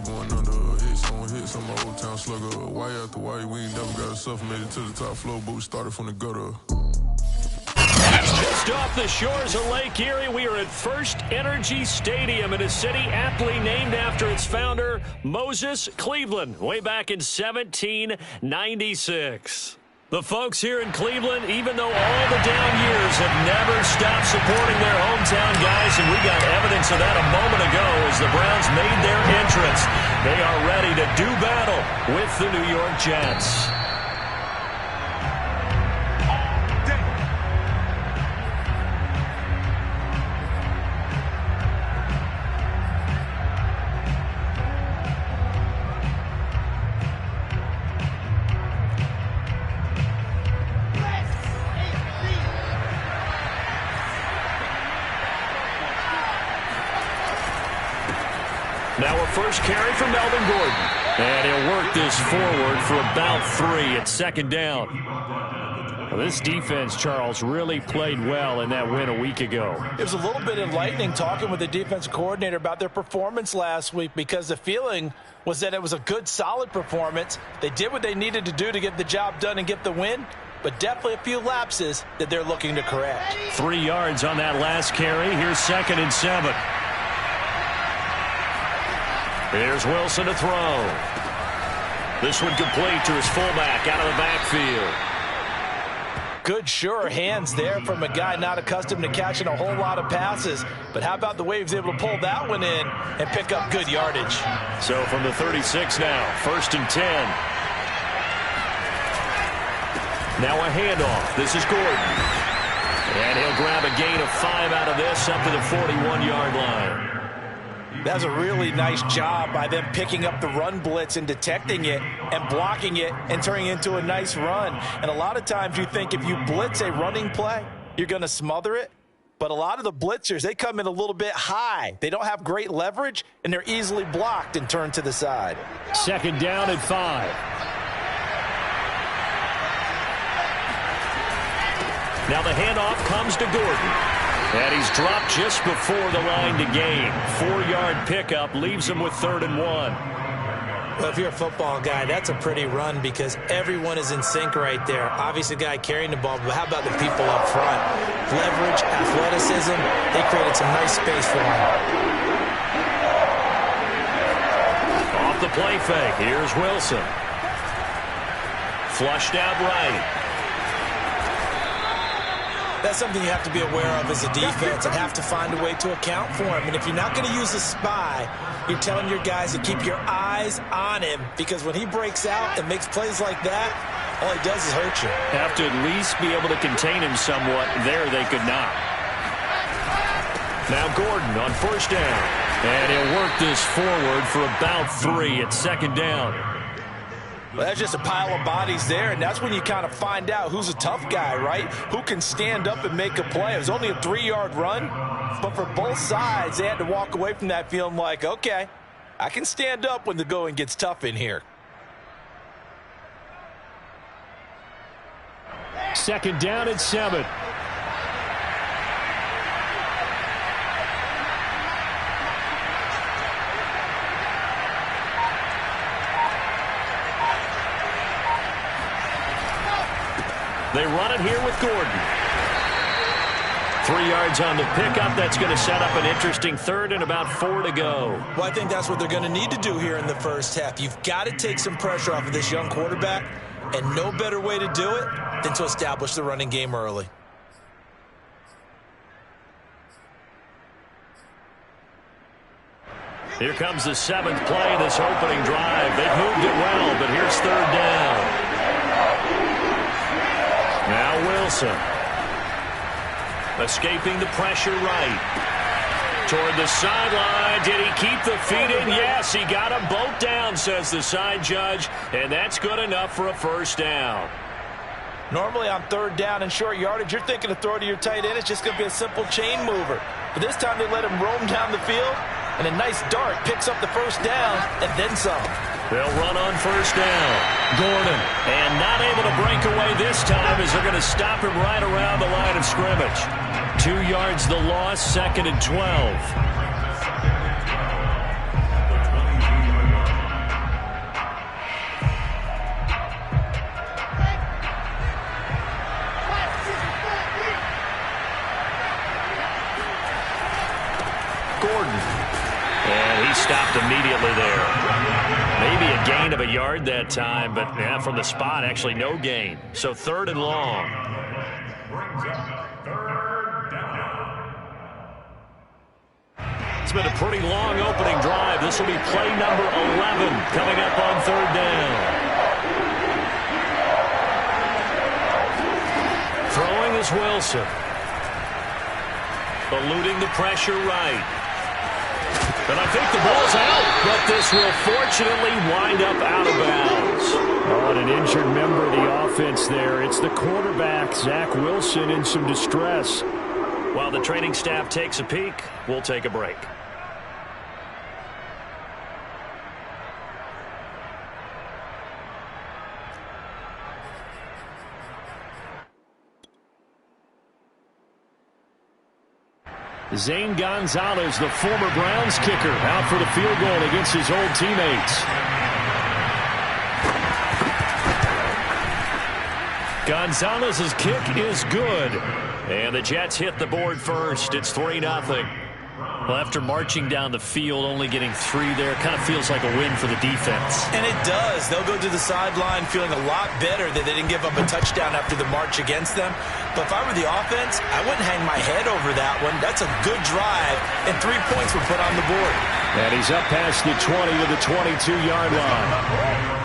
going under. Hits on hits, I'm an old town slugger. Why after why, we ain't never got ourselves made it to the top floor, but we started from the gutter. Just off the shores of Lake Erie, we are at First Energy Stadium in a city aptly named after its founder, Moses Cleveland, way back in 1796. The folks here in Cleveland, even though all the down years, have never stopped supporting their hometown guys, and we got evidence of that a moment ago as the Browns made their entrance. They are ready to do battle with the New York Jets. Now a first carry for Melvin Gordon. And he'll work this forward for about 3 at second down. Well, this defense, Charles, really played well in that win a week ago. It was a little bit enlightening talking with the defensive coordinator about their performance last week, because the feeling was that it was a good, solid performance. They did what they needed to do to get the job done and get the win, but definitely a few lapses that they're looking to correct. 3 yards on that last carry. Here's 2nd and 7. Here's Wilson to throw. This one complete to his fullback out of the backfield. Good, sure hands there from a guy not accustomed to catching a whole lot of passes. But how about the way he was able to pull that one in and pick up good yardage? So from the 36 now, 1st and 10. Now a handoff. This is Gordon. And he'll grab a gain of 5 out of this up to the 41-yard line. That's a really nice job by them picking up the run blitz and detecting it and blocking it and turning it into a nice run. And a lot of times you think if you blitz a running play, you're going to smother it. But a lot of the blitzers, they come in a little bit high. They don't have great leverage, and they're easily blocked and turned to the side. 2nd down and 5. Now the handoff comes to Gordon. And he's dropped just before the line to gain. 4-yard pickup leaves him with 3rd and 1. Well, if you're a football guy, that's a pretty run because everyone is in sync right there. Obviously, the guy carrying the ball, but how about the people up front? Leverage, athleticism, they created some nice space for him. Off the play fake, here's Wilson. Flushed out right. That's something you have to be aware of as a defense and have to find a way to account for him. And if you're not going to use a spy, you're telling your guys to keep your eyes on him, because when he breaks out and makes plays like that, all he does is hurt you. Have to at least be able to contain him somewhat. There they could not. Now Gordon on 1st down. And he'll work this forward for about 3 at 2nd down. Well, that's just a pile of bodies there, and that's when you kind of find out who's a tough guy, right? Who can stand up and make a play. It was only a 3-yard run, but for both sides, they had to walk away from that feeling like, okay, I can stand up when the going gets tough in here. 2nd down and 7. They run it here with Gordon. 3 yards on the pickup. That's going to set up an interesting 3rd and about 4 to go. Well, I think that's what they're going to need to do here in the first half. You've got to take some pressure off of this young quarterback, and no better way to do it than to establish the running game early. Here comes the 7th play of this opening drive. They've moved it well, but here's 3rd down. Now Wilson. Escaping the pressure right. Toward the sideline. Did he keep the feet in? Yes, he got them both down, says the side judge. And that's good enough for a 1st down. Normally on 3rd down and short yardage, you're thinking to throw to your tight end. It's just going to be a simple chain mover. But this time they let him roam down the field. And a nice dart picks up the 1st down and then some. They'll run on 1st down. Gordon, and not able to break away this time as they're going to stop him right around the line of scrimmage. 2 yards the loss, 2nd and 12. a yard that time, but yeah, from the spot, actually no gain. So 3rd and long. It's been a pretty long opening drive. This will be play number 11 coming up on 3rd down. Throwing is Wilson. Eluding the pressure right. And I think the ball's out, but this will fortunately wind up out of bounds. Oh, and an injured member of the offense there. It's the quarterback, Zach Wilson, in some distress. While the training staff takes a peek, we'll take a break. Zane Gonzalez, the former Browns kicker, out for the field goal against his old teammates. Gonzalez's kick is good. And the Jets hit the board first. It's 3-0. Well, after marching down the field, only getting 3 there, kind of feels like a win for the defense. And it does. They'll go to the sideline feeling a lot better that they didn't give up a touchdown after the march against them. But if I were the offense, I wouldn't hang my head over that one. That's a good drive, and 3 points were put on the board. And he's up past the 20 to the 22-yard line.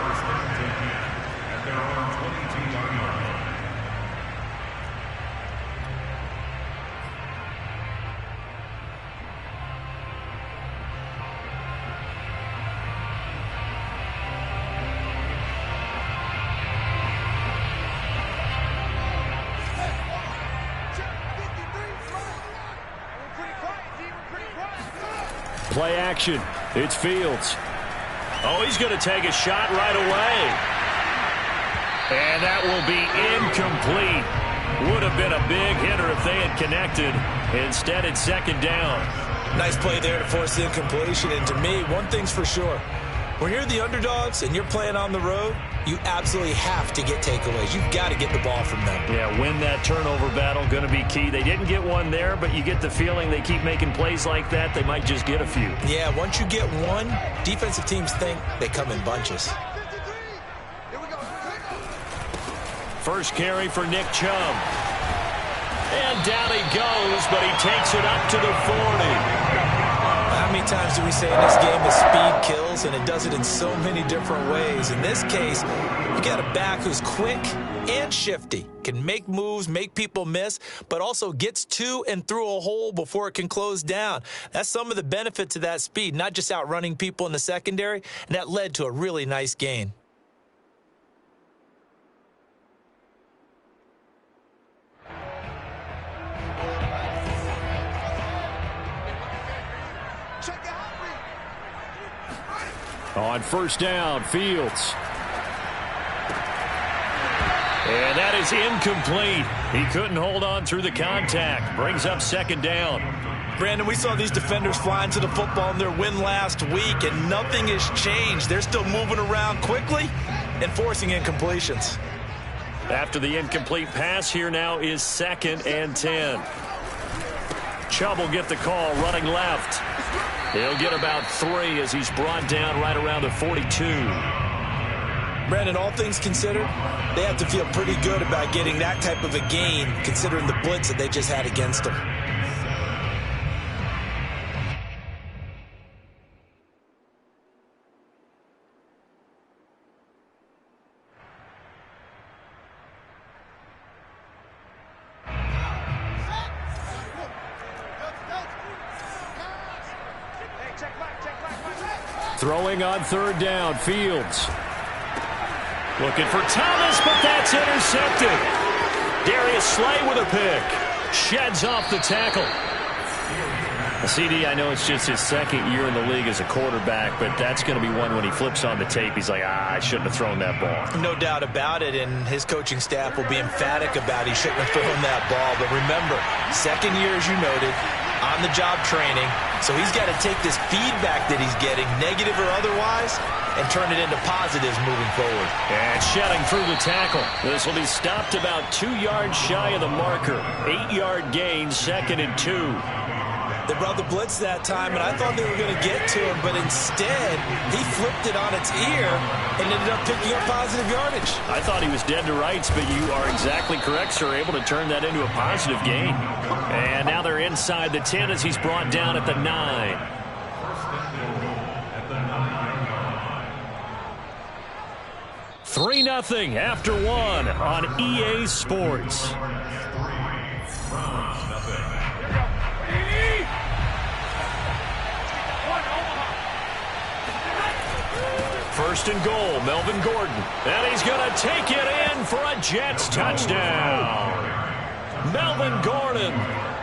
Play action. It's Fields. Oh, he's going to take a shot right away. And that will be incomplete. Would have been a big hitter if they had connected. Instead, it's 2nd down. Nice play there to force the incompletion. And to me, one thing's for sure. When you're the underdogs and you're playing on the road, you absolutely have to get takeaways. You've got to get the ball from them. Yeah, win that turnover battle, going to be key. They didn't get one there, but you get the feeling they keep making plays like that, they might just get a few. Yeah, once you get one, defensive teams think they come in bunches. First carry for Nick Chubb. And down he goes, but he takes it up to the 40. How many times do we say in this game that speed kills, and it does it in so many different ways? In this case, you got a back who's quick and shifty, can make moves, make people miss, but also gets to and through a hole before it can close down. That's some of the benefits of that speed, not just outrunning people in the secondary, and that led to a really nice gain. On 1st down, Fields. And that is incomplete. He couldn't hold on through the contact. Brings up 2nd down. Brandon, we saw these defenders flying to the football in their win last week, and nothing has changed. They're still moving around quickly and forcing incompletions. After the incomplete pass, here now is 2nd and 10. Chubb will get the call running left. He'll get about 3 as he's brought down right around the 42. Brandon, all things considered, they have to feel pretty good about getting that type of a gain considering the blitz that they just had against them. Throwing on 3rd down, Fields. Looking for Thomas, but that's intercepted. Darius Slay with a pick. Sheds off the tackle. CD, I know it's just his 2nd year in the league as a quarterback, but that's going to be one when he flips on the tape. He's like, I shouldn't have thrown that ball. No doubt about it, and his coaching staff will be emphatic about he shouldn't have thrown that ball. But remember, 2nd year, as you noted, on-the-job training. So he's got to take this feedback that he's getting, negative or otherwise, and turn it into positives moving forward. And shedding through the tackle. This will be stopped about 2 yards shy of the marker. 8-yard gain, 2nd and 2. They brought the blitz that time, and I thought they were going to get to him, but instead, he flipped it on its ear and ended up picking up positive yardage. I thought he was dead to rights, but you are exactly correct, sir. Able to turn that into a positive gain. And now they're inside the 10 as he's brought down at the 9. 3-0 after 1 on EA Sports. First and goal, Melvin Gordon. And he's going to take it in for a Jets touchdown. Melvin Gordon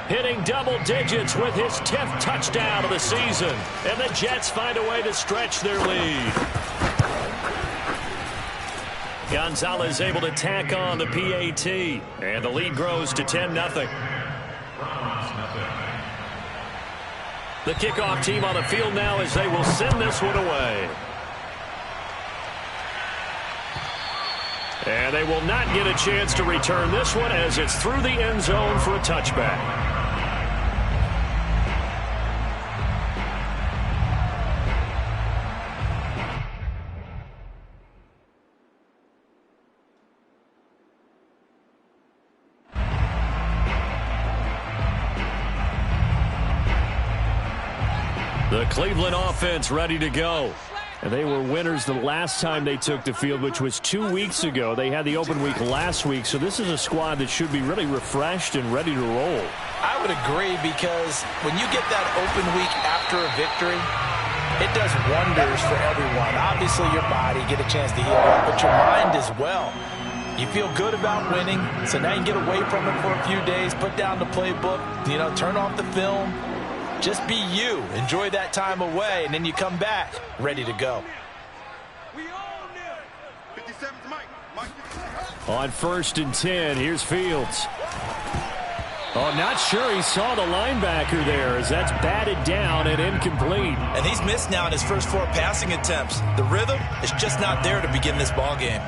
hitting double digits with his 10th touchdown of the season. And the Jets find a way to stretch their lead. Gonzalez able to tack on the PAT. And the lead grows to 10-0. The kickoff team on the field now as they will send this one away. And they will not get a chance to return this one as it's through the end zone for a touchback. The Cleveland offense ready to go. And they were winners the last time they took the field, which was 2 weeks ago. They had the open week last week, so this is a squad that should be really refreshed and ready to roll. I would agree, because when you get that open week after a victory, it does wonders for everyone. Obviously, your body, get a chance to heal up, but your mind as well. You feel good about winning, so now you can get away from it for a few days, put down the playbook, turn off the film. Just be you. Enjoy that time away, and then you come back ready to go. On 1st and 10, here's Fields. Oh, not sure he saw the linebacker there as that's batted down and incomplete. And he's missed now in his first 4 passing attempts. The rhythm is just not there to begin this ball game.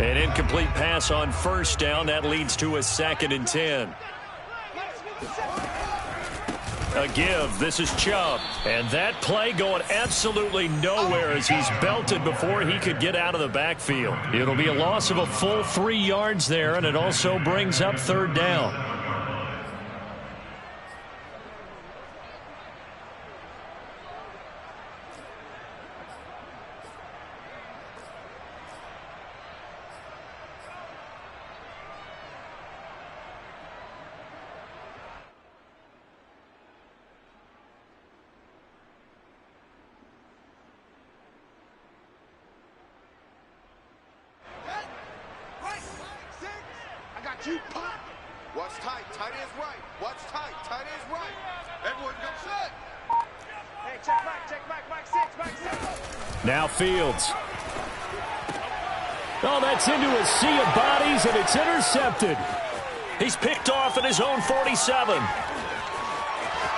An incomplete pass on 1st down. That leads to a 2nd and 10. A give. This is Chubb. And that play going absolutely nowhere as he's belted before he could get out of the backfield. It'll be a loss of a full 3 yards there, and it also brings up 3rd down. You pop. Watch tight. Tight ends right. Watch tight. Tight ends right. Everyone go set. Hey, check back. Mike 6. Now Fields. Oh, that's into a sea of bodies, and it's intercepted. He's picked off at his own 47.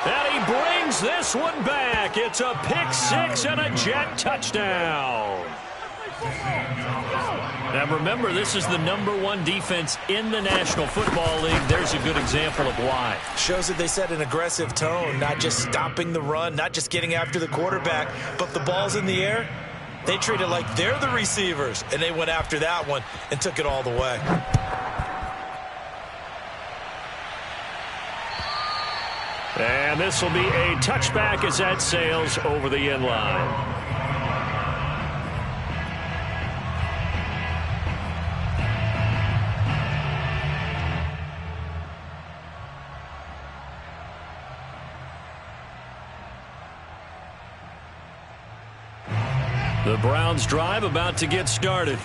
And he brings this one back. It's a pick 6 and a Jet touchdown. Now remember, this is the #1 defense in the National Football League. There's a good example of why. Shows that they set an aggressive tone, not just stopping the run, not just getting after the quarterback, but if the ball's in the air, they treat it like they're the receivers, and they went after that one and took it all the way. And this will be a touchback as that sails over the end line. The Browns drive about to get started.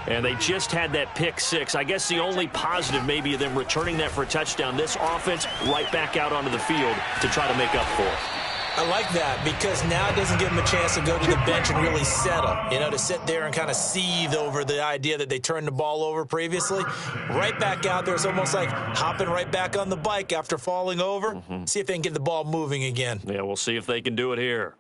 And they just had that pick 6. I guess the only positive maybe of them returning that for a touchdown. This offense right back out onto the field to try to make up for it. I like that because now it doesn't give them a chance to go to the bench and really settle. To sit there and kind of seethe over the idea that they turned the ball over previously. Right back out there. It's almost like hopping right back on the bike after falling over. See if they can get the ball moving again. Yeah, we'll see if they can do it here.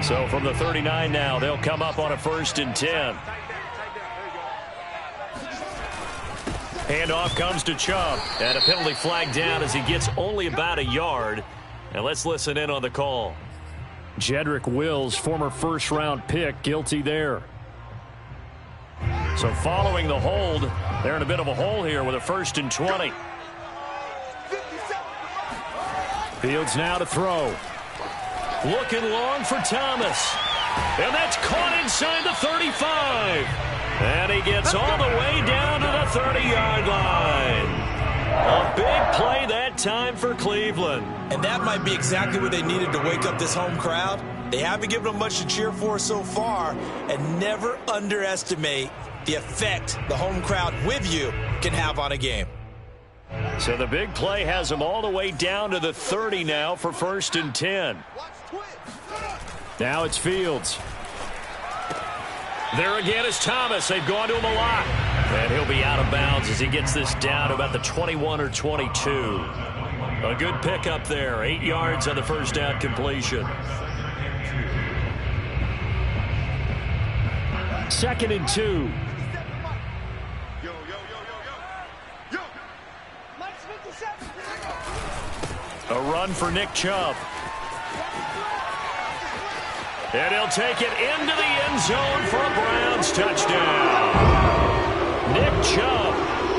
So from the 39 now, they'll come up on a 1st and 10. Handoff comes to Chubb. And a penalty flag down as he gets only about a yard. And let's listen in on the call. Jedrick Wills, former first-round pick, guilty there. So following the hold, they're in a bit of a hole here with a 1st and 20. Fields now to throw. Looking long for Thomas. And that's caught inside the 35. And he gets all the way down to the 30-yard line. A big play that time for Cleveland. And that might be exactly what they needed to wake up this home crowd. They haven't given them much to cheer for so far. And never underestimate the effect the home crowd with you can have on a game. So the big play has them all the way down to the 30 now for 1st and 10. Now it's Fields. There again is Thomas. They've gone to him a lot. And he'll be out of bounds as he gets this down to about the 21 or 22. A good pickup there. 8 yards on the first down completion. 2nd and 2. A run for Nick Chubb. And he'll take it into the end zone for a Browns touchdown. Nick Chubb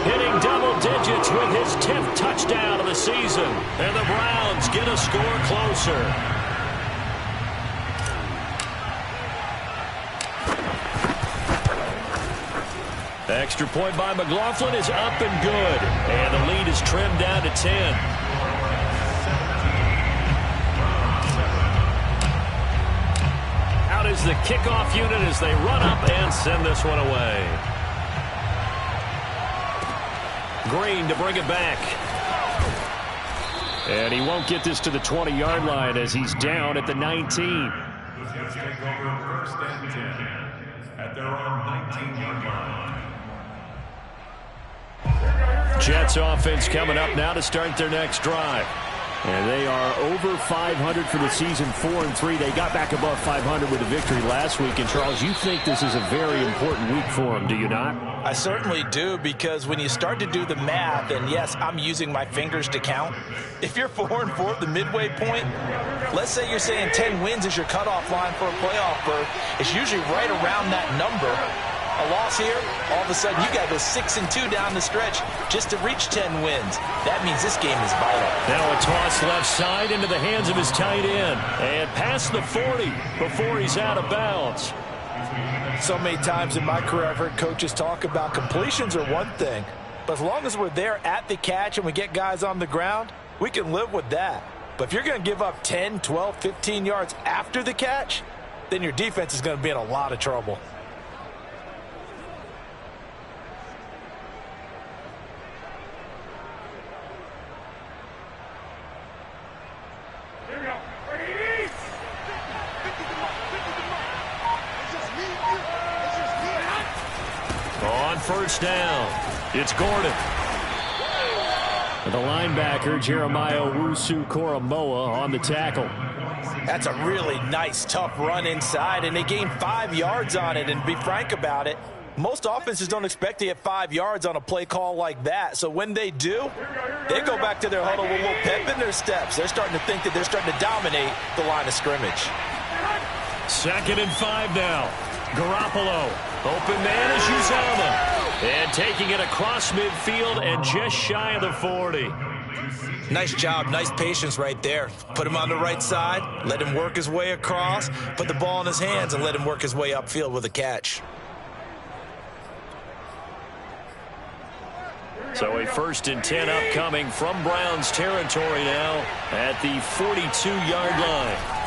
hitting double digits with his 10th touchdown of the season. And the Browns get a score closer. Extra point by McLaughlin is up and good. And the lead is trimmed down to 10. Is the kickoff unit as they run up and send this one away. Green to bring it back. And he won't get this to the 20-yard line as he's down at the 19. Jets take over 1st and 10 at their own 19-yard line. Jets offense coming up now to start their next drive. And they are over 500 for the season, 4-3. They got back above 500 with a victory last week. And, Charles, you think this is a very important week for them, do you not? I certainly do, because when you start to do the math, and yes, I'm using my fingers to count. If you're 4-4 at the midway point, let's say you're saying 10 wins is your cutoff line for a playoff berth. It's usually right around that number. A loss here, all of a sudden you got to go 6-2 down the stretch just to reach 10 wins. That means this game is vital. Now a toss left side into the hands of his tight end. And past the 40 before he's out of bounds. So many times in my career I've heard coaches talk about completions are one thing. But as long as we're there at the catch and we get guys on the ground, we can live with that. But if you're going to give up 10, 12, 15 yards after the catch, then your defense is going to be in a lot of trouble. On 1st down, it's Gordon. The linebacker, Jeremiah Owusu-Koramoah, on the tackle. That's a really nice, tough run inside, and they gained 5 yards on it. And to be frank about it, most offenses don't expect to get 5 yards on a play call like that. So when they do, they go back to their huddle with a little pep in their steps. They're starting to think that they're starting to dominate the line of scrimmage. 2nd and 5 now. Garoppolo, open man is Uzomah. And taking it across midfield and just shy of the 40. Nice job, nice patience right there. Put him on the right side, let him work his way across, put the ball in his hands, and let him work his way upfield with a catch. So a 1st and 10 upcoming from Browns territory now at the 42-yard line.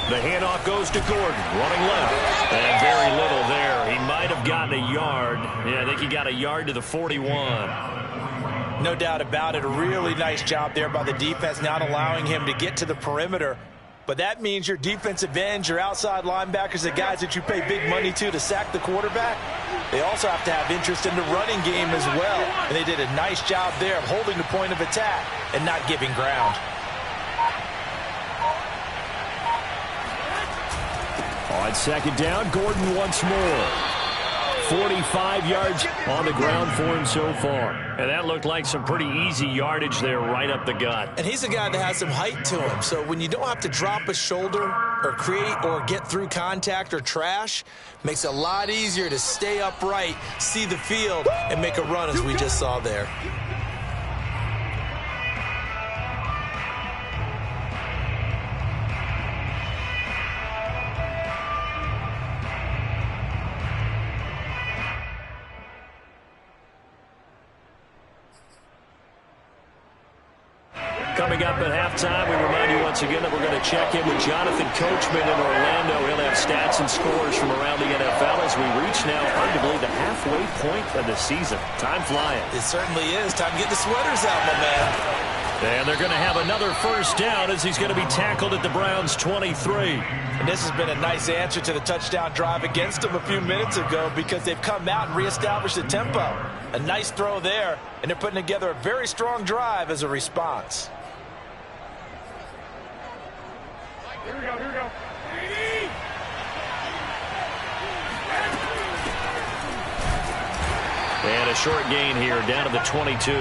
The handoff goes to Gordon, running left. And very little there. He might have gotten a yard. Yeah, I think he got a yard to the 41. No doubt about it. A really nice job there by the defense, not allowing him to get to the perimeter. But that means your defensive ends, your outside linebackers, the guys that you pay big money to sack the quarterback, they also have to have interest in the running game as well. And they did a nice job there of holding the point of attack and not giving ground. On second down, Gordon once more. 45 yards on the ground for him so far. And that looked like some pretty easy yardage there right up the gut. And he's a guy that has some height to him. So when you don't have to drop a shoulder or create or get through contact or trash, makes it a lot easier to stay upright, see the field, and make a run as we just saw there. Coming up at halftime, we remind you once again that we're going to check in with Jonathan Coachman in Orlando. He'll have stats and scores from around the NFL as we reach now, arguably, the halfway point of the season. Time flying. It certainly is. Time to get the sweaters out, my man. And they're going to have another first down as he's going to be tackled at the Browns' 23. And this has been a nice answer to the touchdown drive against them a few minutes ago because they've come out and reestablished the tempo. A nice throw there, and they're putting together a very strong drive as a response. Here we go, here we go. And a short gain here down to the 22.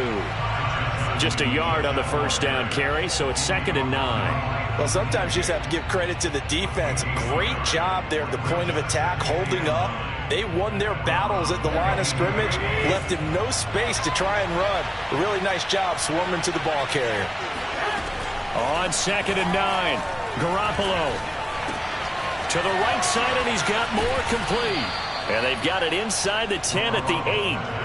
Just a yard on the first down carry, so it's 2nd and 9. Well, sometimes you just have to give credit to the defense. Great job there at the point of attack, holding up. They won their battles at the line of scrimmage, left him no space to try and run. A really nice job swarming to the ball carrier. On 2nd and 9, Garoppolo to the right side, and he's got more complete. And they've got it inside the 10 at the 8.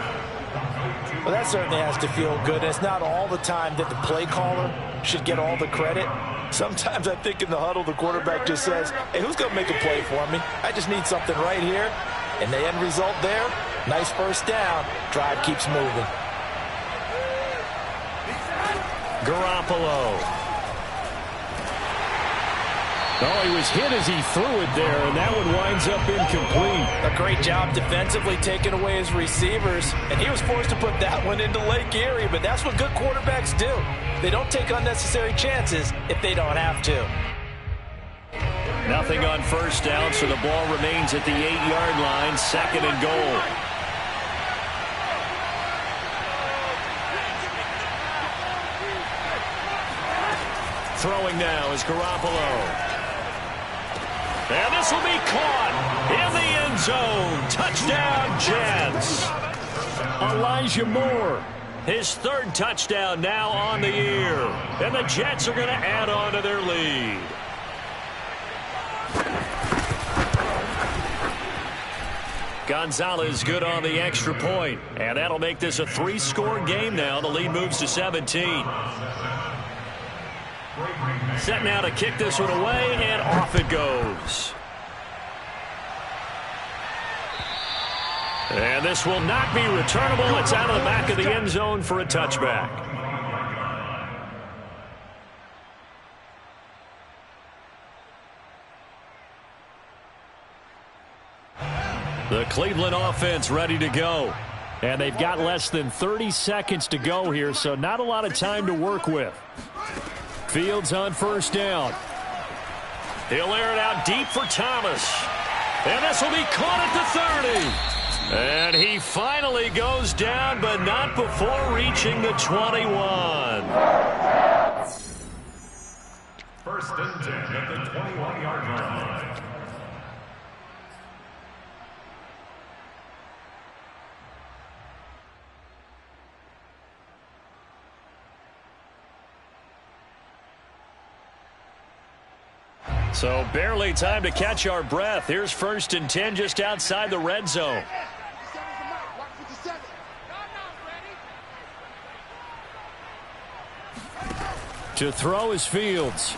Well, that certainly has to feel good. It's not all the time that the play caller should get all the credit. Sometimes I think in the huddle, the quarterback just says, hey, who's going to make a play for me? I just need something right here. And the end result there, nice first down. Drive keeps moving. Garoppolo. Oh, he was hit as he threw it there, and that one winds up incomplete. A great job defensively taking away his receivers, and he was forced to put that one into Lake Erie, but that's what good quarterbacks do. They don't take unnecessary chances if they don't have to. Nothing on first down, so the ball remains at the 8-yard line, 2nd and goal. Throwing now is Garoppolo. And this will be caught in the end zone. Touchdown, Jets. Elijah Moore, his 3rd touchdown now on the year. And the Jets are going to add on to their lead. Gonzalez good on the extra point. And that'll make this a 3-score game now. The lead moves to 17. Set now to kick this one away, and off it goes. And this will not be returnable. It's out of the back of the end zone for a touchback. The Cleveland offense ready to go. And they've got less than 30 seconds to go here, so not a lot of time to work with. Fields on first down. He'll air it out deep for Thomas. And this will be caught at the 30. And he finally goes down, but not before reaching the 21. 1st and 10 at the 21-yard line. So barely time to catch our breath. Here's 1st and 10 just outside the red zone. To throw is Fields.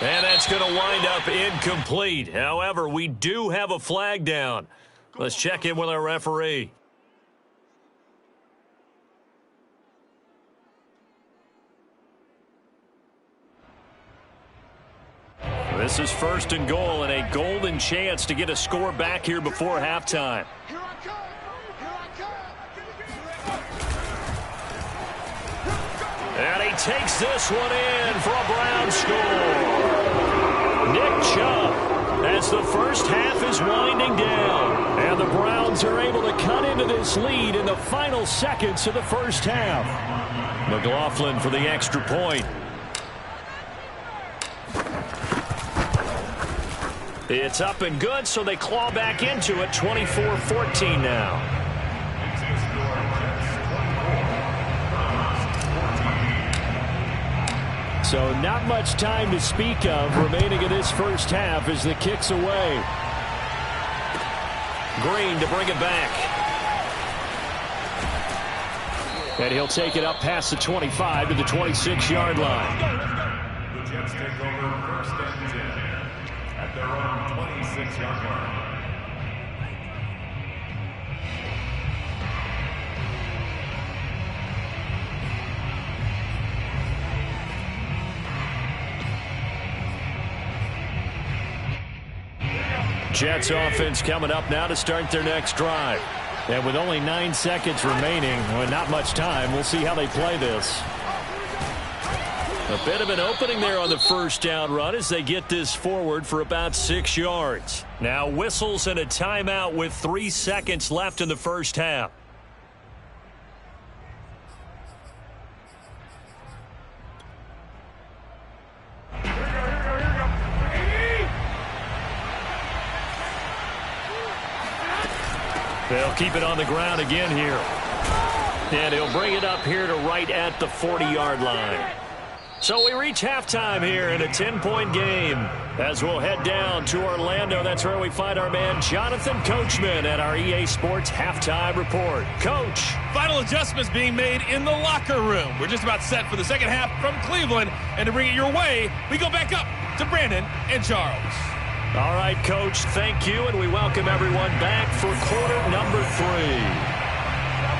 And that's going to wind up incomplete. However, we do have a flag down. Let's check in with our referee. This is 1st and goal and a golden chance to get a score back here before halftime. Here I come! Here I come! And he takes this one in for a Brown score. Nick Chubb the first half is winding down. And the Browns are able to cut into this lead in the final seconds of the first half. McLaughlin for the extra point. It's up and good, so they claw back into it, 24-14 now. So not much time to speak of remaining in this first half as the kick's away. Green to bring it back. And he'll take it up past the 25 to the 26-yard line. The Jets take over first and 10 at their own 26-yard line. Jets offense coming up now to start their next drive. And with only 9 seconds remaining, well, not much time, we'll see how they play this. A bit of an opening there on the first down run as they get this forward for about 6 yards. Now whistles and a timeout with 3 seconds left in the first half. They'll keep it on the ground again here. And he'll bring it up here to right at the 40-yard line. So we reach halftime here in a 10-point game. As we'll head down to Orlando, that's where we find our man Jonathan Coachman at our EA Sports Halftime Report. Coach. Final adjustments being made in the locker room. We're just about set for the second half from Cleveland. And to bring it your way, we go back up to Brandon and Charles. All right, Coach, thank you, and we welcome everyone back for quarter number 3.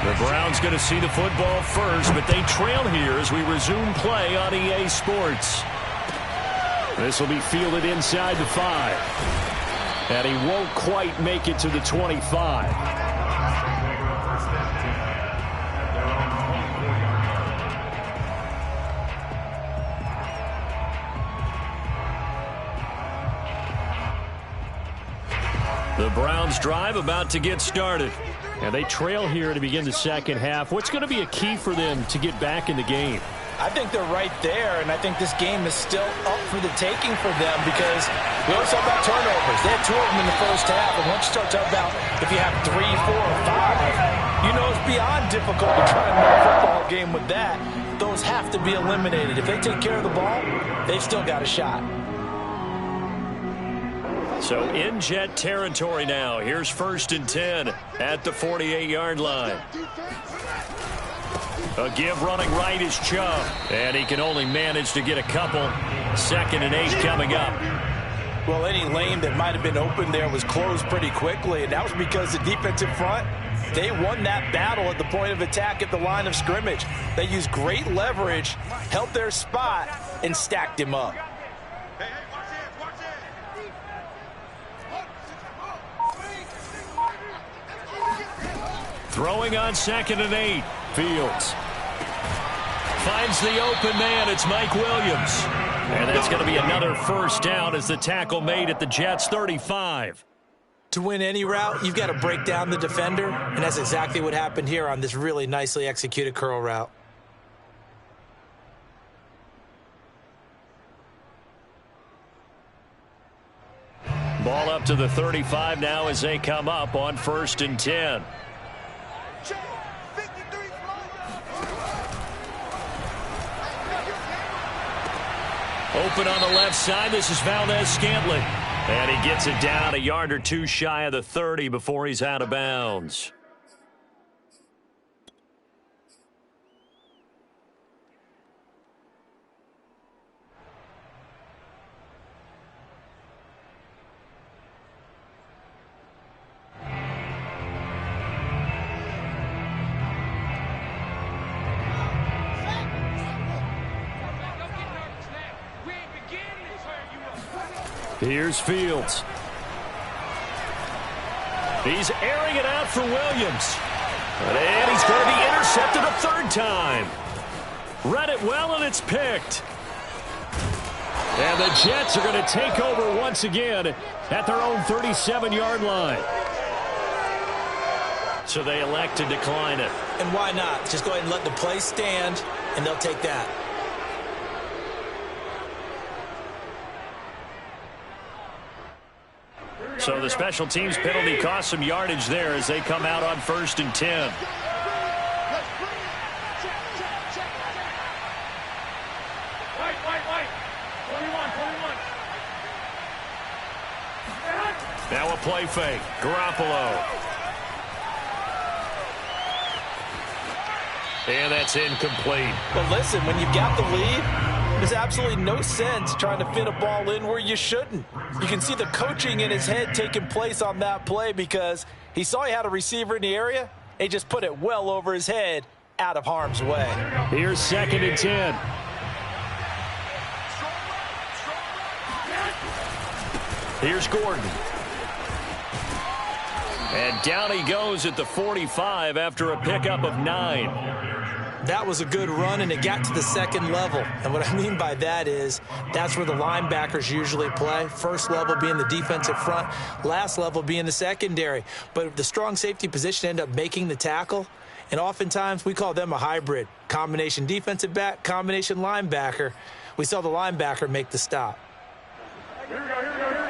The Browns going to see the football first, but they trail here as we resume play on EA Sports. This will be fielded inside the 5. And he won't quite make it to the 25. The Browns drive about to get started. And they trail here to begin the second half. What's going to be a key for them to get back in the game? I think they're right there, and I think this game is still up for the taking for them because we always talk about turnovers. They had 2 of them in the first half, and once you start talking about if you have 3, 4, or 5, you know it's beyond difficult to try and win a football game with that. Those have to be eliminated. If they take care of the ball, they've still got a shot. So in Jet territory now. Here's 1st and 10 at the 48-yard line. A give running right is Chubb. And he can only manage to get a couple. 2nd and 8 coming up. Well, any lane that might have been open there was closed pretty quickly, and that was because the defensive front, they won that battle at the point of attack at the line of scrimmage. They used great leverage, held their spot, and stacked him up. Throwing on 2nd and 8. Fields finds the open man. It's Mike Williams. And that's going to be another first down as the tackle made at the Jets' 35. To win any route, you've got to break down the defender, and that's exactly what happened here on this really nicely executed curl route. Ball up to the 35 now as they come up on 1st and 10. Open on the left side. This is Valdez-Scantling. And he gets it down a yard or 2 shy of the 30 before he's out of bounds. Here's Fields. He's airing it out for Williams. And he's going to be intercepted a 3rd time. Read it well, and it's picked. And the Jets are going to take over once again at their own 37-yard line. So they elect to decline it. And why not? Just go ahead and let the play stand, and they'll take that. So the special teams penalty cost some yardage there as they come out on 1st and 10. Now a play fake. Garoppolo. And that's incomplete. But listen, when you've got the lead, there's absolutely no sense trying to fit a ball in where you shouldn't. You can see the coaching in his head taking place on that play because he saw he had a receiver in the area. He just put it well over his head out of harm's way. Here's 2nd and 10. Here's Gordon. And down he goes at the 45 after a pickup of 9. That was a good run, and it got to the 2nd level. And what I mean by that is that's where the linebackers usually play. First level being the defensive front, last level being the secondary. But the strong safety position ended up making the tackle, and oftentimes we call them a hybrid. Combination defensive back, combination linebacker. We saw the linebacker make the stop. Here we go, here we go, here we go.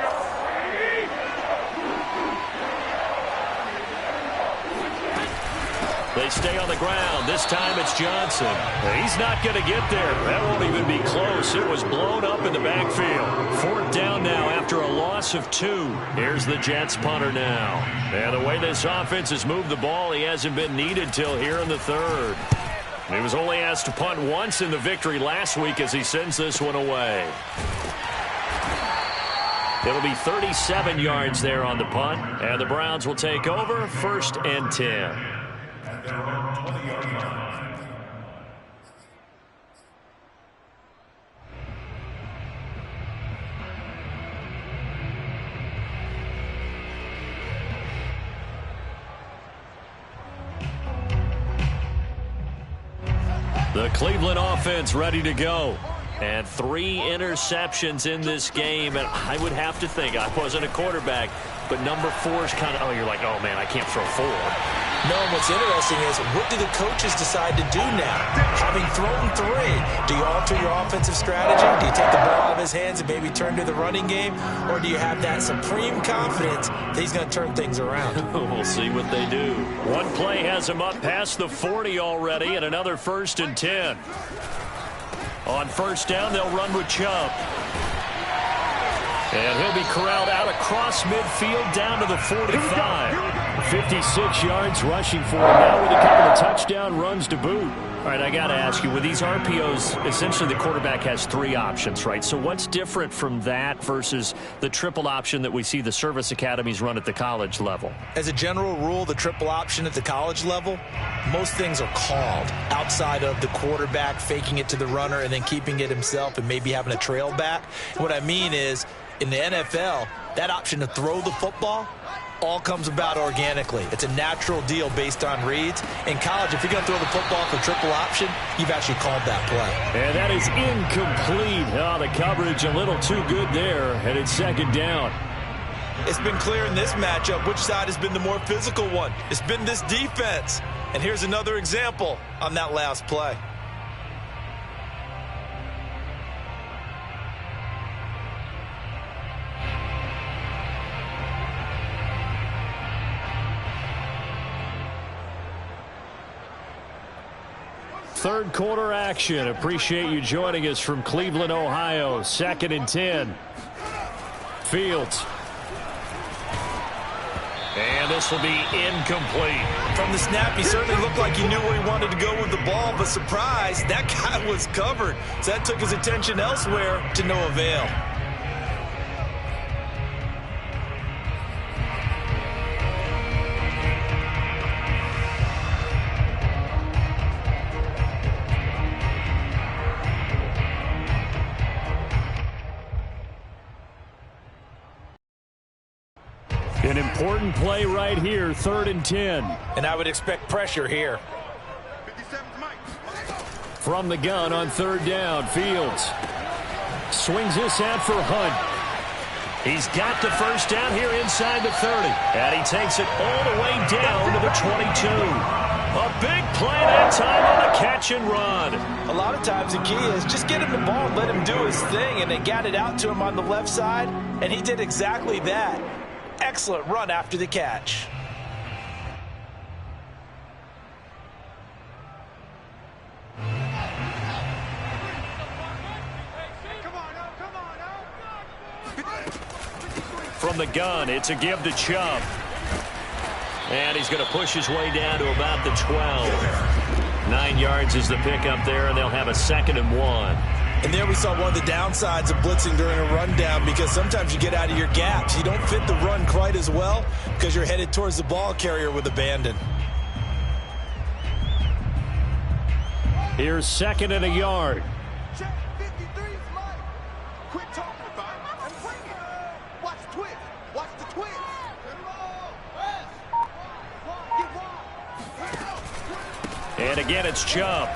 They stay on the ground. This time it's Johnson. He's not going to get there. That won't even be close. It was blown up in the backfield. 4th down now after a loss of 2. Here's the Jets punter now. And the way this offense has moved the ball, he hasn't been needed till here in the 3rd. He was only asked to punt once in the victory last week as he sends this one away. It'll be 37 yards there on the punt. And the Browns will take over 1st and 10. Their own 20-yard line. The Cleveland offense ready to go. And 3 interceptions in this game. And I would have to think, I wasn't a quarterback, but number 4 is kind of, oh, you're like, oh, man, I can't throw 4. No, and what's interesting is what do the coaches decide to do now? Having thrown 3, do you alter your offensive strategy? Do you take the ball out of his hands and maybe turn to the running game? Or do you have that supreme confidence that he's going to turn things around? We'll see what they do. One play has him up past the 40 already, and another 1st and 10. On 1st down, they'll run with Chubb. And he'll be corralled out across midfield down to the 45. 56 yards rushing for him now with a couple of touchdown runs to boot. All right, I got to ask you, with these RPOs, essentially the quarterback has 3 options, right? So what's different from that versus the triple option that we see the service academies run at the college level? As a general rule, the triple option at the college level, most things are called outside of the quarterback faking it to the runner and then keeping it himself and maybe having a trail back. And what I mean is, in the NFL, that option to throw the football all comes about organically. It's a natural deal based on reads. In college, if you're going to throw the football for triple option, you've actually called that play. And that is incomplete. Oh, the coverage a little too good there, and it's 2nd down. It's been clear in this matchup which side has been the more physical one. It's been this defense. And here's another example on that last play. Third quarter action. Appreciate you joining us from Cleveland, Ohio. 2nd and 10. Fields. And this will be incomplete. From the snap, he certainly looked like he knew where he wanted to go with the ball, but surprise, that guy was covered. So that took his attention elsewhere to no avail. An important play right here, 3rd and 10. And I would expect pressure here. From the gun on 3rd down, Fields. swings this out for Hunt. He's got the first down here inside the 30. And he takes it all the way down to the 22. A big play that time on the catch and run. A lot of times the key is just get him the ball and let him do his thing, and they got it out to him on the left side, and he did exactly that. Excellent run after the catch. From the gun, it's a give to Chubb. And he's going to push his way down to about the 12. 9 yards is the pickup there, and they'll have a 2nd and 1. And there we saw one of the downsides of blitzing during a rundown, because sometimes you get out of your gaps. You don't fit the run quite as well because you're headed towards the ball carrier with abandon. Here's 2nd and a yard. Check 53 is mine. Quit talking about it and bring it. Watch the twist. Watch the twist. And again, it's Chubb.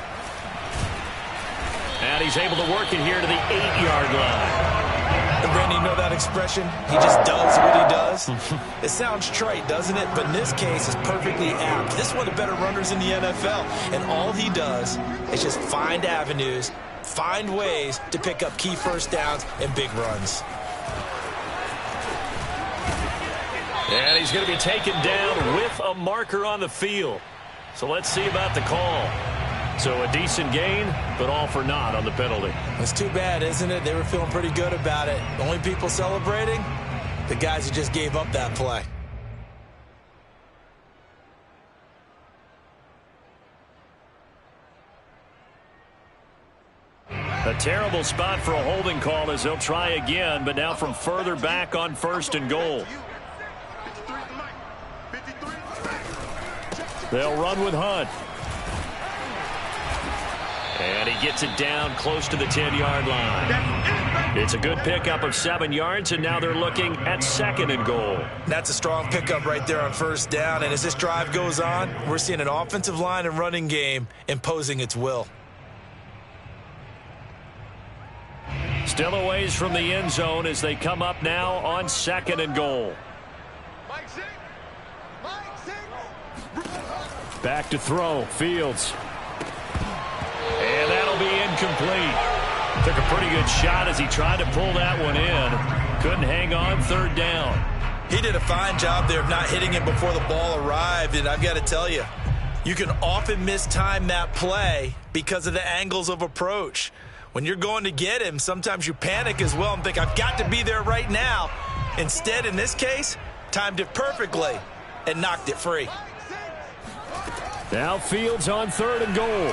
And he's able to work it here to the 8-yard line. And Randy, you know that expression? He just does what he does. It sounds trite, doesn't it? But in this case, it's perfectly apt. This is one of the better runners in the NFL. And all he does is just find avenues, find ways to pick up key first downs and big runs. And he's going to be taken down with a marker on the field. So let's see about the call. So a decent gain, but all for naught on the penalty. It's too bad, isn't it? They were feeling pretty good about it. The only people celebrating, the guys who just gave up that play. A terrible spot for a holding call as they'll try again, but now from further back on 1st and goal. They'll run with Hunt. And he gets it down close to the 10-yard line. It's a good pickup of 7 yards, and now they're looking at 2nd and goal. That's a strong pickup right there on 1st down, and as this drive goes on, we're seeing an offensive line and running game imposing its will. Still a ways from the end zone as they come up now on 2nd and goal. Back to throw, Fields. And that'll be incomplete. Took a pretty good shot as he tried to pull that one in. Couldn't hang on 3rd down. He did a fine job there of not hitting it before the ball arrived, and I've got to tell you, you can often mistime that play because of the angles of approach. When you're going to get him, sometimes you panic as well and think, I've got to be there right now. Instead, in this case, timed it perfectly and knocked it free. Now Fields on 3rd and goal.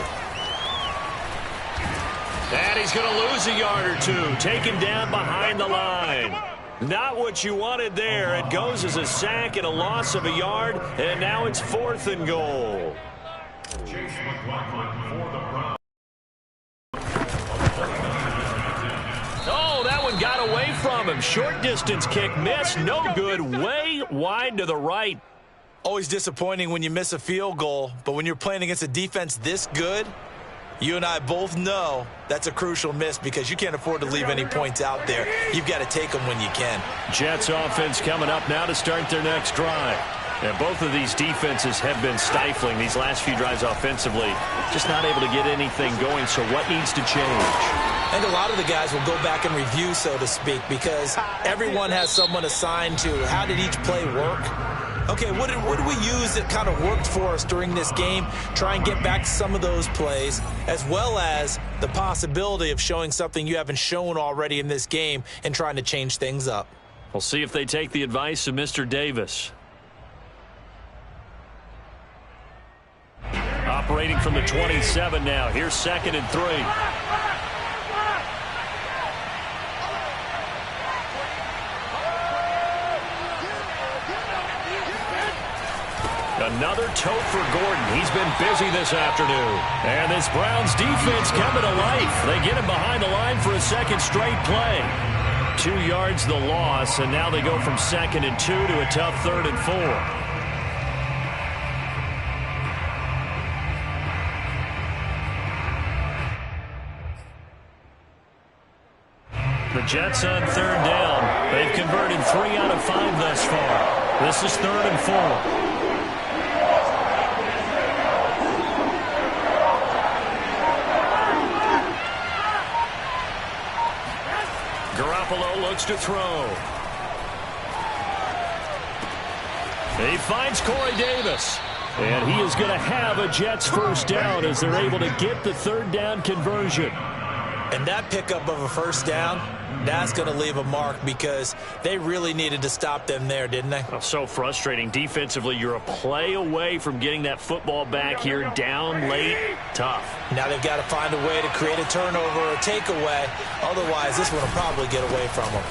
And he's going to lose a yard or two, taken down behind the line. Not what you wanted there. It goes as a sack and a loss of a yard, and now it's 4th and goal. Chase McLaughlin for the Browns. Oh, that one got away from him. Short distance kick missed. No good. Way wide to the right. Always disappointing when you miss a field goal, but when you're playing against a defense this good, you and I both know that's a crucial miss because you can't afford to leave any points out there. You've got to take them when you can. Jets offense coming up now to start their next drive. And both of these defenses have been stifling these last few drives offensively. Just not able to get anything going, so what needs to change? I think a lot of the guys will go back and review, so to speak, because everyone has someone assigned to how did each play work. Okay, what did we use that kind of worked for us during this game? Try and get back to some of those plays, as well as the possibility of showing something you haven't shown already in this game and trying to change things up. We'll see if they take the advice of Mr. Davis. Operating from the 27 now. Here's 2nd and 3. Another tote for Gordon. He's been busy this afternoon. And this Browns defense coming to life. They get him behind the line for a 2nd straight play. 2 yards the loss, and now they go from 2nd and 2 to a tough 3rd and 4. The Jets on third down. They've converted 3 out of 5 thus far. This is 3rd and 4. Garoppolo looks to throw. He finds Corey Davis. And he is going to have a Jets first down as they're able to get the 3rd down conversion. And that pickup of a first down, that's going to leave a mark because they really needed to stop them there, didn't they? Oh, so frustrating. Defensively, you're a play away from getting that football back here down late. Tough. Now they've got to find a way to create a turnover or a takeaway. Otherwise, this one will probably get away from them.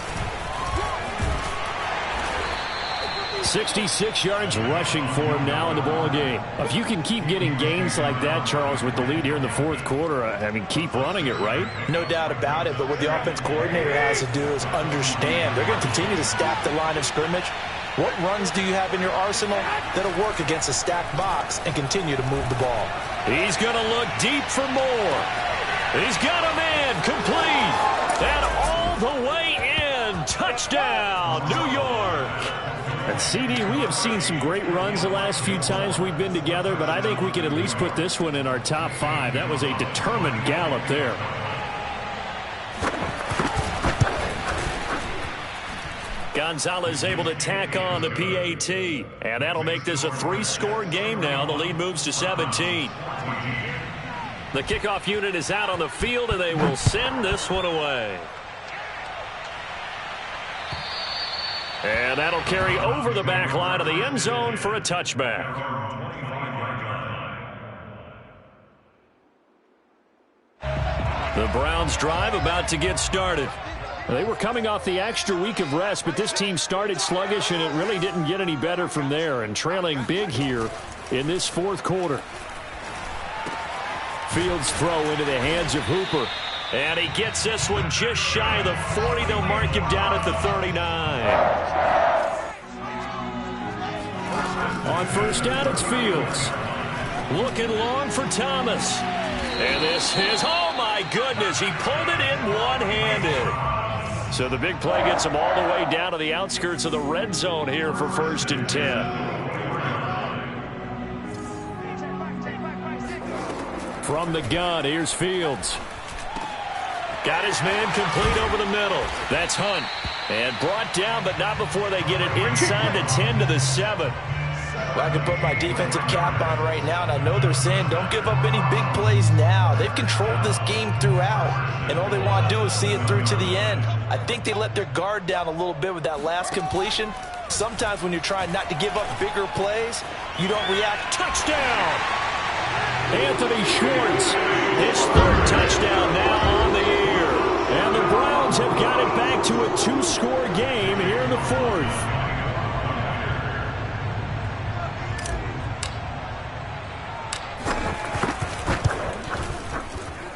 66 yards rushing for him now in the ball game. If you can keep getting gains like that, Charles, with the lead here in the 4th quarter, I mean, keep running it, right? No doubt about it, but what the offense coordinator has to do is understand. They're going to continue to stack the line of scrimmage. What runs do you have in your arsenal that'll work against a stacked box and continue to move the ball? He's going to look deep for more. He's got a man complete. And all the way in. Touchdown, New York. And CD, we have seen some great runs the last few times we've been together, but I think we can at least put this one in our top 5. That was a determined gallop there. Gonzalez able to tack on the PAT, and that'll make this a 3-score game now. The lead moves to 17. The kickoff unit is out on the field, and they will send this one away. And that'll carry over the back line of the end zone for a touchback. The Browns drive about to get started. They were coming off the extra week of rest, but this team started sluggish, and it really didn't get any better from there, and trailing big here in this 4th quarter. Fields throw into the hands of Hooper. And he gets this one just shy of the 40. They'll mark him down at the 39. On first down, it's Fields. Looking long for Thomas. And this is, oh my goodness, he pulled it in one-handed. So the big play gets him all the way down to the outskirts of the red zone here for 1st and 10. From the gun, here's Fields. Got his man complete over the middle. That's Hunt. And brought down, but not before they get it inside the 10 to the 7. Well, I can put my defensive cap on right now, and I know they're saying don't give up any big plays now. They've controlled this game throughout, and all they want to do is see it through to the end. I think they let their guard down a little bit with that last completion. Sometimes when you're trying not to give up bigger plays, you don't react. Touchdown! Anthony Schwartz, his 3rd touchdown now on the year. And the Browns have got it back to a 2-score game here in the 4th.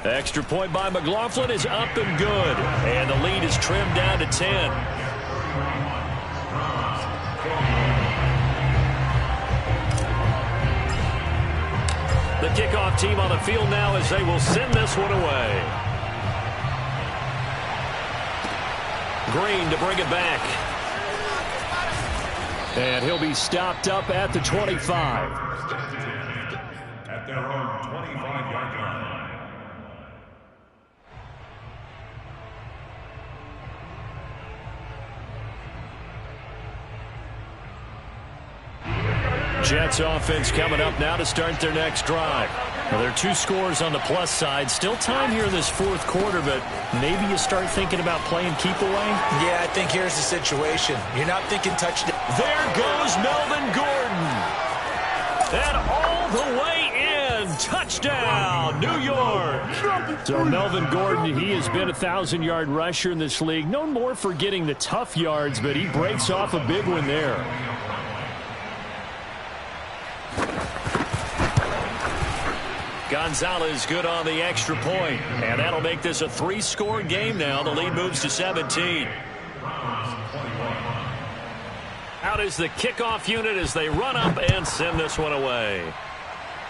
Extra point by McLaughlin is up and good. And the lead is trimmed down to 10. The kickoff team on the field now as they will send this one away. Green to bring it back. And he'll be stopped up at the 25. At their own 25-yard line. Jets offense coming up now to start their next drive. Well, there are 2 scores on the plus side. Still time here in this 4th quarter, but maybe you start thinking about playing keep away? Yeah, I think here's the situation. You're not thinking touchdown. There goes Melvin Gordon. And all the way in. Touchdown, New York. So Melvin Gordon, he has been a 1,000-yard rusher in this league. Known more for getting the tough yards, but he breaks off a big one there. Gonzalez good on the extra point, and that'll make this a 3-score game now. The lead moves to 17. Out is the kickoff unit as they run up and send this one away.